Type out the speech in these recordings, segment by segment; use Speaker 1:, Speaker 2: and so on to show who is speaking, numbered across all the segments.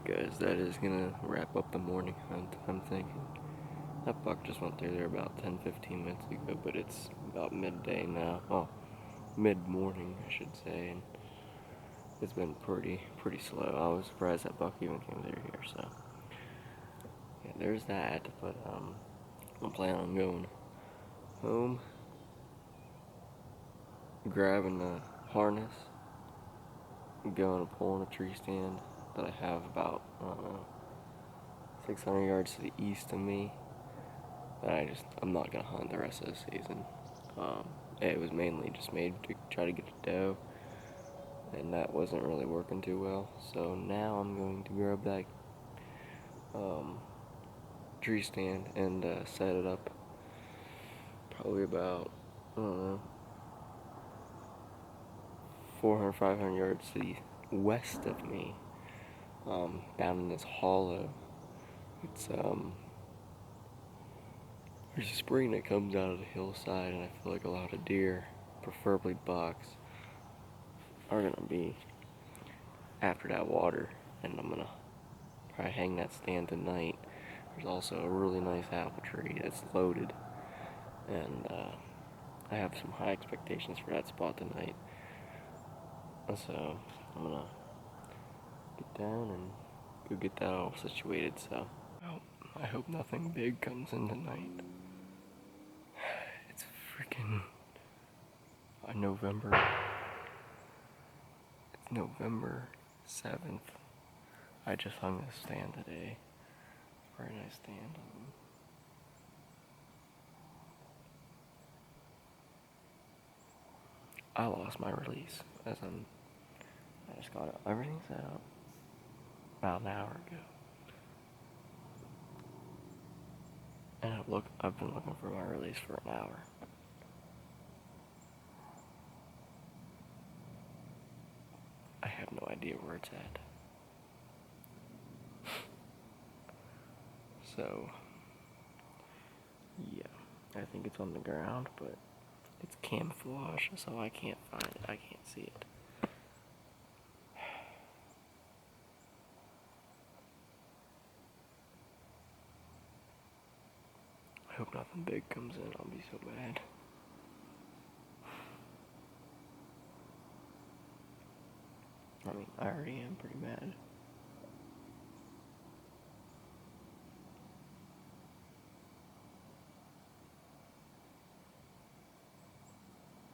Speaker 1: Alright guys, that is gonna wrap up the morning hunt. I'm thinking that buck just went through there about 10-15 minutes ago, but it's about midday now. Well, mid-morning I should say, and it's been pretty slow. I was surprised that buck even came through here, so yeah, there's that. But I'm planning on going home, grabbing the harness, going and pulling a tree stand that I have about, I don't know, 600 yards to the east of me, that I'm not gonna hunt the rest of the season. It was mainly just made to try to get a doe, and that wasn't really working too well. So now I'm going to grab that tree stand and set it up probably about, I don't know, 400, 500 yards to the west of me, down in this hollow. It's there's a spring that comes out of the hillside, and I feel like a lot of deer, preferably bucks, are gonna be after that water, and I'm gonna probably hang that stand tonight. There's also a really nice apple tree that's loaded, and I have some high expectations for that spot tonight. So I'm gonna get down and go get that all situated. So, well, I hope nothing big comes in tonight. It's freaking November 7th. I just hung this stand today. Very nice stand. I lost my release I just got it. Everything set up about an hour ago. And I've been looking for my release for an hour. I have no idea where it's at. So, yeah, I think it's on the ground, but it's camouflage, so I can't find it. I can't see it. I hope nothing big comes in. I'll be so mad. I mean, I already am pretty mad.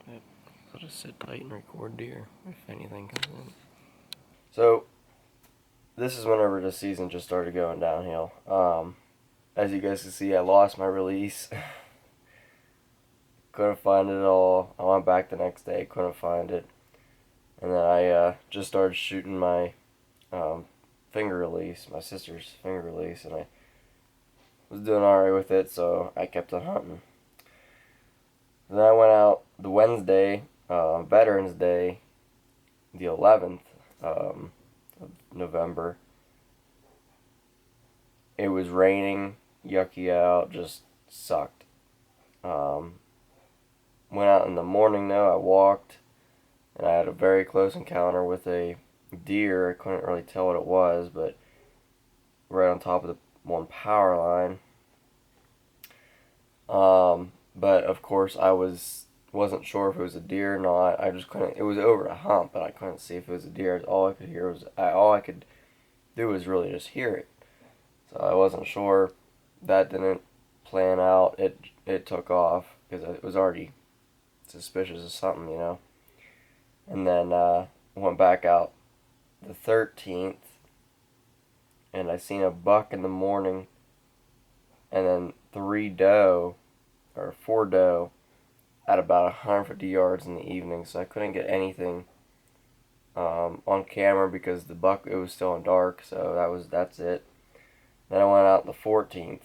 Speaker 1: But I'll just sit tight and record deer if anything comes in. So, this is whenever the season just started going downhill. As you guys can see, I lost my release. Couldn't find it at all. I went back the next day, couldn't find it. And then I just started shooting my finger release, my sister's finger release, and I was doing alright with it, so I kept on hunting. Then I went out the Wednesday, Veterans Day, the 11th of November. It was raining, yucky out, just sucked. Went out in the morning though, I walked, and I had a very close encounter with a deer. I couldn't really tell what it was, but right on top of the one power line. But of course I wasn't sure if it was a deer or not. I just couldn't. It was over a hump, but I couldn't see if it was a deer. All I could hear was all I could do was really just hear it. So I wasn't sure. That didn't plan out. It took off because it was already suspicious of something, you know. And then went back out the 13th, and I seen a buck in the morning, and then 4 doe at about 150 yards in the evening. So I couldn't get anything on camera because it was still in dark. So that's it. Then I went out the 14th.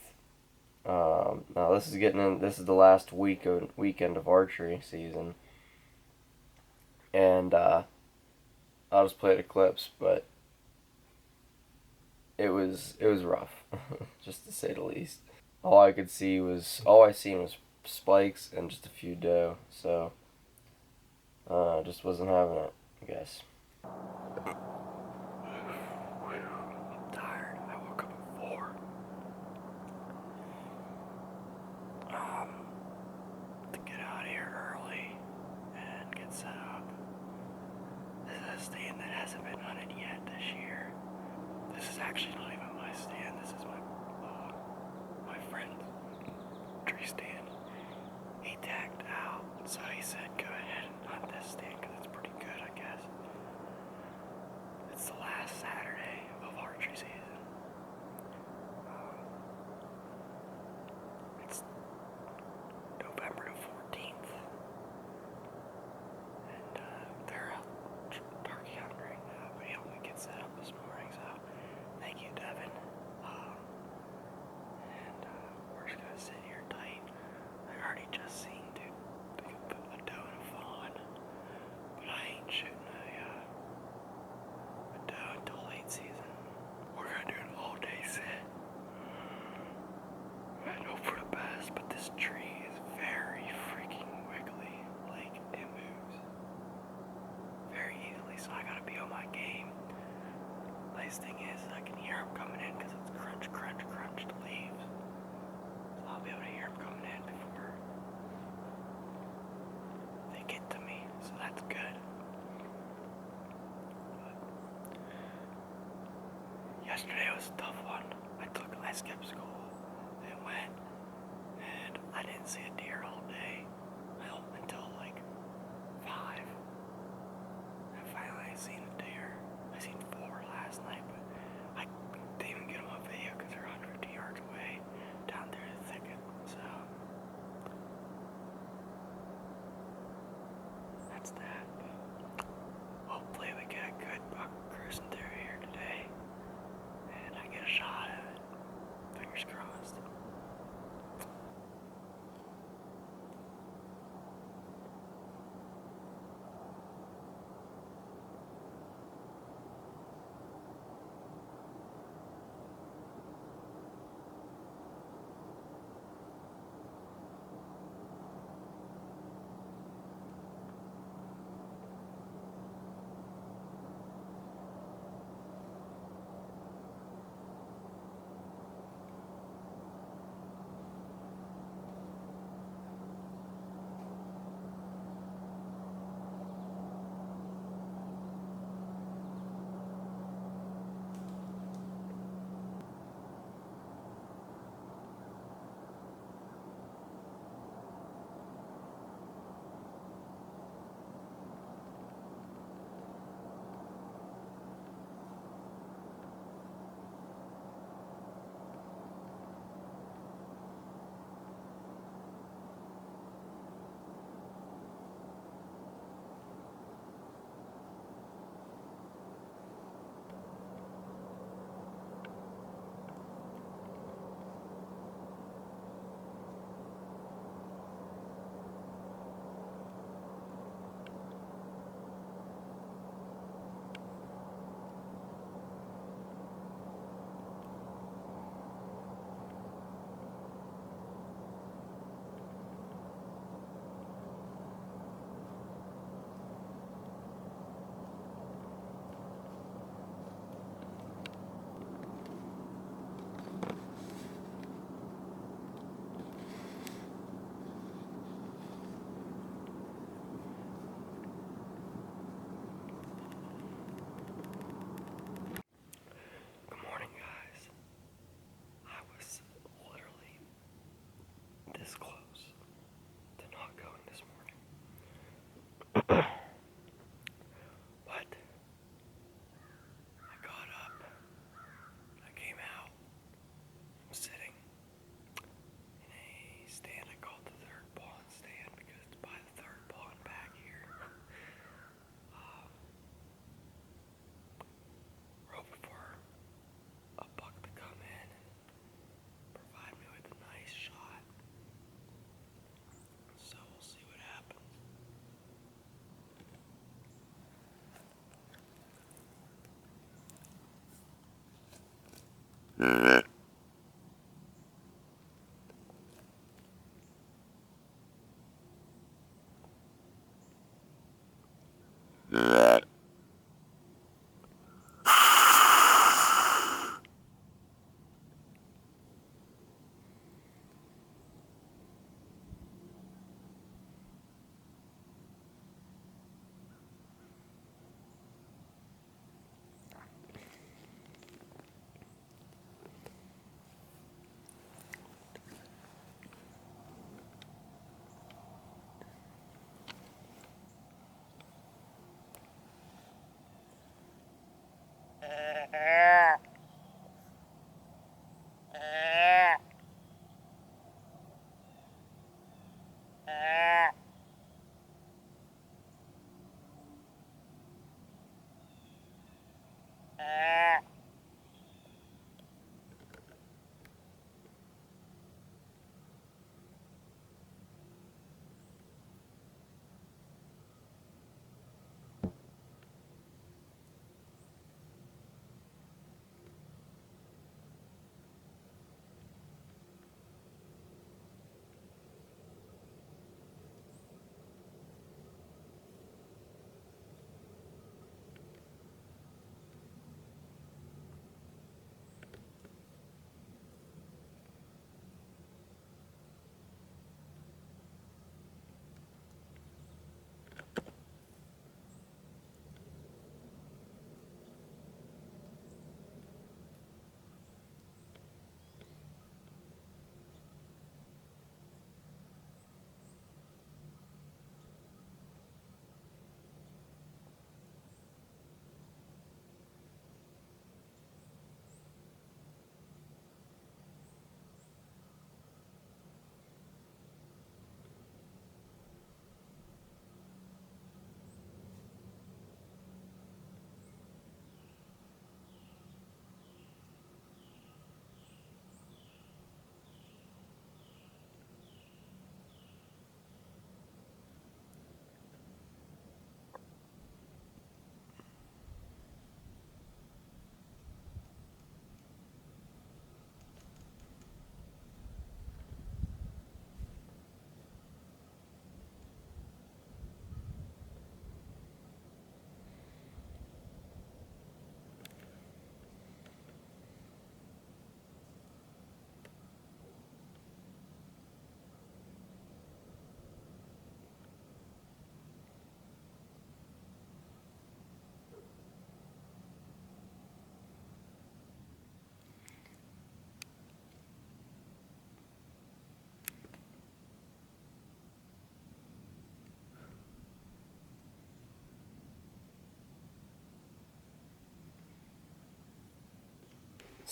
Speaker 1: Now this is the last weekend of archery season, and I'll just play the clips, but it was rough, just to say the least. All I seen was spikes and just a few doe, so just wasn't having it, I guess. stand that hasn't been hunted yet this year. This is actually not even my stand. This is my friend's tree stand. He tagged out, so he said go ahead and hunt this stand because it's pretty good, I guess. It's the last Saturday of archery season. It's November the 14th, and they're out turkey hunting right now, but he helped me get set up this morning, so thank you, Devin. We're just gonna sit here tight. I already just seen, dude, a doe and a fawn, but I ain't shooting a doe until late season. We're gonna do an all-day sit. I hope for the best, but this tree is very freaking wiggly. Like, it moves very easily, so I gotta be on my game. Nice thing is, I can hear them coming in because it's crunch, crunch, crunch the leaves. So I'll be able to hear them coming in before they get to me, so that's good. But yesterday was a tough one. I skipped school and went, and I didn't see a deer all day. Well, until like 5. And finally I seen a deer. I seen 4 last night, but I didn't even get them on video because they're 150 yards away down through the thicket. So that's that. But hopefully we get a good buck cruising through here today, and I get a shot at it. Fingers crossed.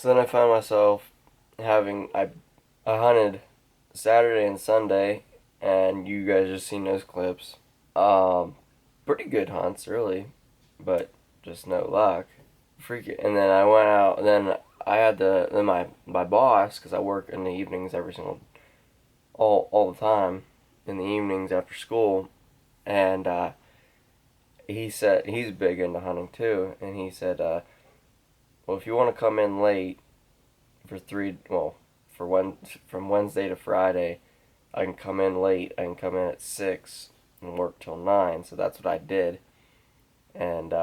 Speaker 1: So then I found myself I hunted Saturday and Sunday, and you guys just seen those clips. Um, Pretty good hunts, really, but just no luck. And then I went out. And then I had my boss, because I work in the evenings all the time in the evenings after school, and he said he's big into hunting too, and he said, well, if you want to come in late for from Wednesday to Friday, I can come in late. I can come in at 6 and work till 9. So that's what I did, and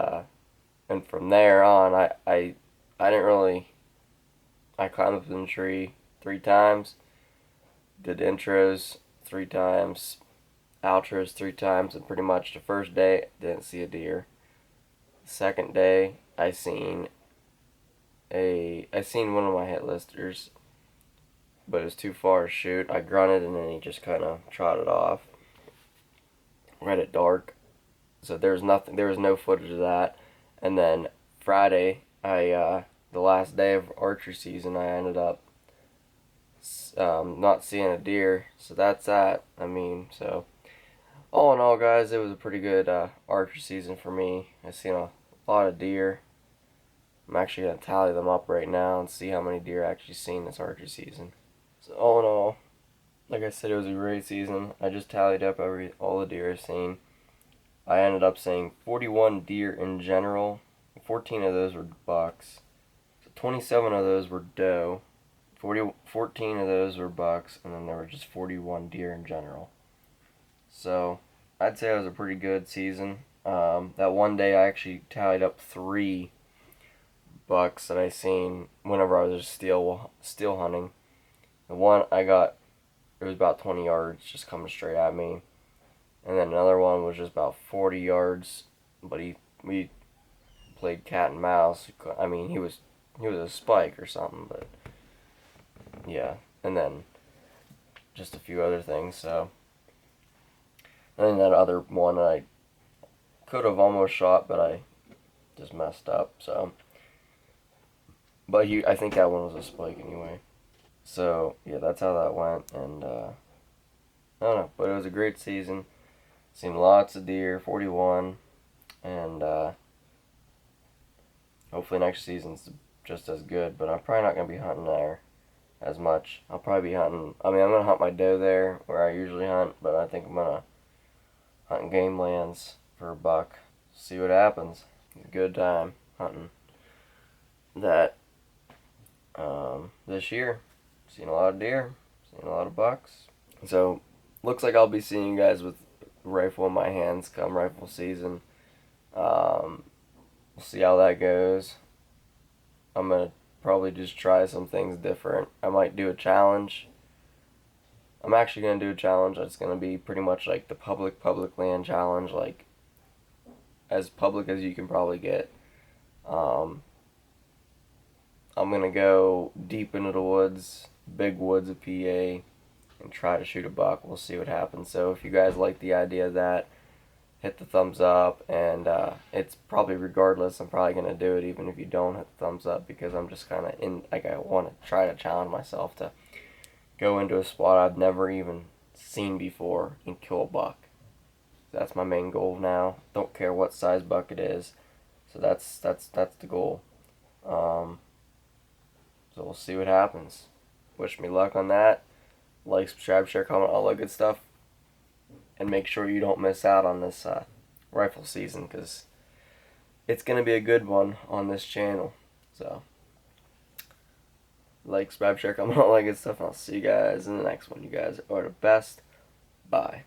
Speaker 1: from there on, I didn't really. I climbed up in the tree 3 times, did intros 3 times, outros 3 times, and pretty much the first day didn't see a deer. The second day I seen one of my hit listers, but it was too far to shoot. I grunted and then he just kind of trotted off right at dark. So there was no footage of that. And then Friday, the last day of archery season, I ended up not seeing a deer. So that's that. So all in all, guys, it was a pretty good archery season for me. I seen a lot of deer. I'm actually going to tally them up right now and see how many deer I actually seen this archery season. So all in all, like I said, it was a great season. I just tallied up all the deer I've seen. I ended up seeing 41 deer in general. 14 of those were bucks. So 27 of those were doe. 14 of those were bucks, and then there were just 41 deer in general. So I'd say it was a pretty good season. That one day I actually tallied up 3 bucks that I seen whenever I was just steel hunting. The one I got, it was about 20 yards just coming straight at me, and then another one was just about 40 yards, but we played cat and mouse. He was a spike or something, but yeah, and then just a few other things. So and then that other one I could have almost shot, but I just messed up. So. But I think that one was a spike anyway. So, yeah, that's how that went. And, I don't know. But it was a great season. Seen lots of deer, 41. And, hopefully next season's just as good. But I'm probably not going to be hunting there as much. I'll probably be hunting. I'm going to hunt my doe there where I usually hunt. But I think I'm going to hunt game lands for a buck. See what happens. It's a good time hunting that. This year, seen a lot of deer, seen a lot of bucks. So, looks like I'll be seeing you guys with rifle in my hands come rifle season. We'll see how that goes. I'm gonna probably just try some things different. I might do a challenge. I'm actually gonna do a challenge that's gonna be pretty much like the public land challenge, like as public as you can probably get. I'm going to go deep into the woods, big woods of PA, and try to shoot a buck. We'll see what happens. So if you guys like the idea of that, hit the thumbs up. And it's probably regardless, I'm probably going to do it even if you don't hit the thumbs up, because I'm just kind of I want to try to challenge myself to go into a spot I've never even seen before and kill a buck. That's my main goal now. Don't care what size buck it is. So that's the goal. So we'll see what happens. Wish me luck on that. Like, subscribe, share, comment, all that good stuff. And make sure you don't miss out on this rifle season, because it's going to be a good one on this channel. So, like, subscribe, share, comment, all that good stuff. And I'll see you guys in the next one. You guys are the best. Bye.